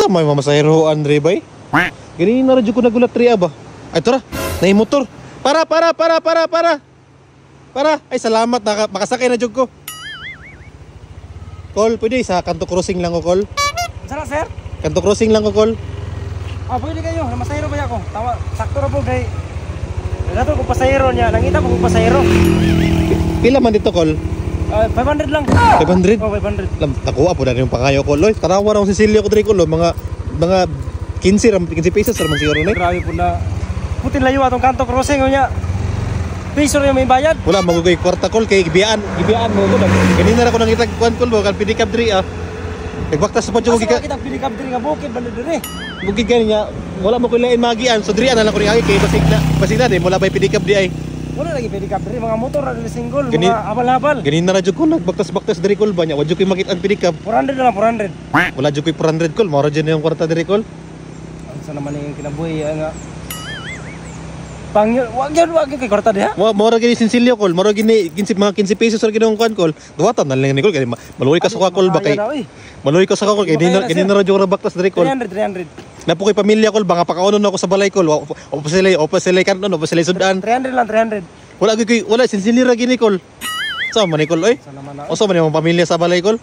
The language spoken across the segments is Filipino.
Sa may mamasahero Andre bay. Gani na radyo ko nagulat riya ba. Ay tara, nay motor. Para. Ay salamat makasakay na jud ko. Call pwede sa kanto crossing lang ko call. Sara sir? Kanto crossing lang ko call. Pwede kayo, masahero ba ako? Tawa, sakto ra po kay Dato ko pasahero niya, nangita ko pasahero. Pila man dito call? 500 lang. 500? Oh, 500. Nakuha po na yung pangayo ko. Loy, tarawa na akong Cecilio ko dito, mga 15 pesos naman siguro na. Grabe po na. Putin layo atong kanto crossing niya. Piso rin may bayad. Wala, magugay kwarta call kay gibiyaan mo ko. Ganina na ko nang itag kuan call mo, kan pidikab diri ah. Nagbaktas po jud Asa kita pidikab diri nga bukid bali diri. Bukid gani niya. Wala mo ko lain magian. So diri na lang ko ni kay basig na di wala bay pidikab di ay. Wala lagi pedicab diri mga motor ra single mga abal-abal. Ganina na jud ko nagbaktas diri call ba nya. Wa jud koy makit ang pedicab. 400 na lang 400. Wala jud koy 400 call, mao ra jud yung kwarta diri call. Unsa naman yung kinabuhi nga Pangyo, wag kay kwarta diha. Mao ra gini Cecilio call, mao ra gini 15 pesos ra gini kuan call. Duwatan na lang ni call kay maluwi ka sa call ba kay. Maluwi ka sa call kay ganina ra jud ra baktas diri call. 300. Napo koy pamilya call ba nga pakaunon ako sa balay call. O pa sila kanon, o pa sila sudan. 300 lang 300. Wala Cecilio ra gini call. Sa man ni call oy. O sa man yung pamilya sa balay call.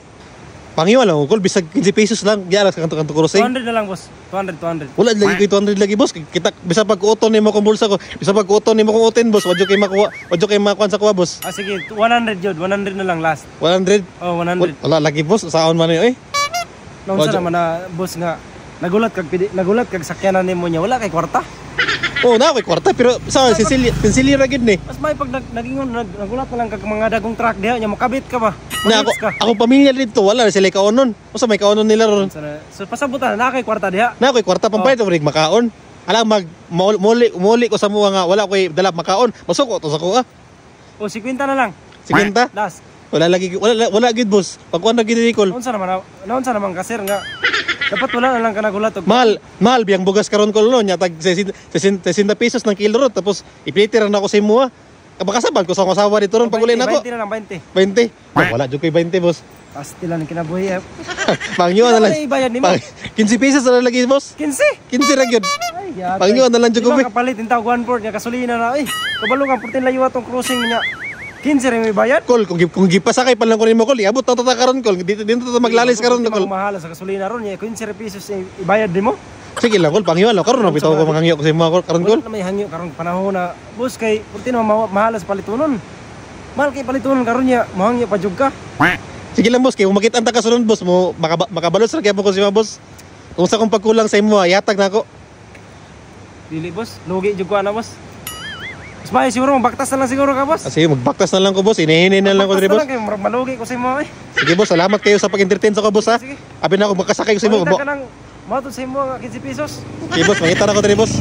Pangyo lang call bisag 15 pesos lang gyara sa kanto crossing. 200 na lang boss. 200. Wala lagi koy 200 lagi boss. Kita bisa pag-uton nimo kung bulsa ko. Bisa pag-uton nimo kung utin boss. Wadyo kay makuha sa kuha boss. Sige, 100 jud. 100 na lang last. 100. Oh, 100. Wala lagi boss. Saon man oy. Naunsa naman na boss nga nagulat kag sakyanan nimo nya wala kay kwarta. Oh, na koy kwarta pero sa Cecilio ra gid ni. Mas may pag nagingon nagulat na lang kag mga dagong truck diha nya makabit ka ba? Na ako pamilya dito wala sila kaonon. Usa may kaonon nila ron. So pasabutan na kay kwarta diha. Na koy kwarta pambayad rig makaon. Alam muli ko sa mga nga wala koy dala makaon. Masuko to sa kuha. O 50 na lang. 50? Last. Wala gid boss. Pagkuan na gid ni call. Unsa naman kasir nga dapat wala na lang ka nagulat og mahal biyang bugas karon ko no nya tag 60 pesos ng kilo ron tapos ipiliter na ako sa imo ha. Kabakasabal ko sa asawa dito ron pag uli na ko. 20 na lang 20. 20. Wala jud koy 20 boss. Pasti lang kinabuhi. Pangyo na lang. Ibayad nimo. 15 pesos na lagi boss. 15. 15 ra gyud. Pangyo na lang jud ko. Kapalit intawag 1/4 nya gasolina na ay. Kabalo ka putin layo atong crossing niya. 15 rin may bayad. Kol, kung gipasakay pa lang ko nimo kol, iabot na karon kol. Dito maglalis karon kol. Mahal sa gasolina ron, 15 pesos ibayad din mo. Sige lang kol, pangyo lang karon bitaw ko mangangyo ko sa mga karon kol. Wala may hangyo karon panahon na bus kay purtin mahal sa palitunon. Mahal kay palitunon karon nya, mahangyo pa jud ka. Sige lang boss, kay kung makita ta kasunod boss mo makabalos ra kay mo ko si boss. Kung sa kung pagkulang sa imo, yatag na ako. Dili boss, lugi jud ko ana boss. Mas may siguro magbaktas na lang siguro ka boss. Sige, magbaktas na lang ko boss. Inihinin na lang ko diri boss. Malugi ko sa imo eh. Sige boss, salamat kayo sa pag-entertain sa ko boss ha. Sige. Abi na ako makasakay ko sa imo. Makita ka nang mato sa imo nga 15 pesos. Sige boss, makita na ko diri boss.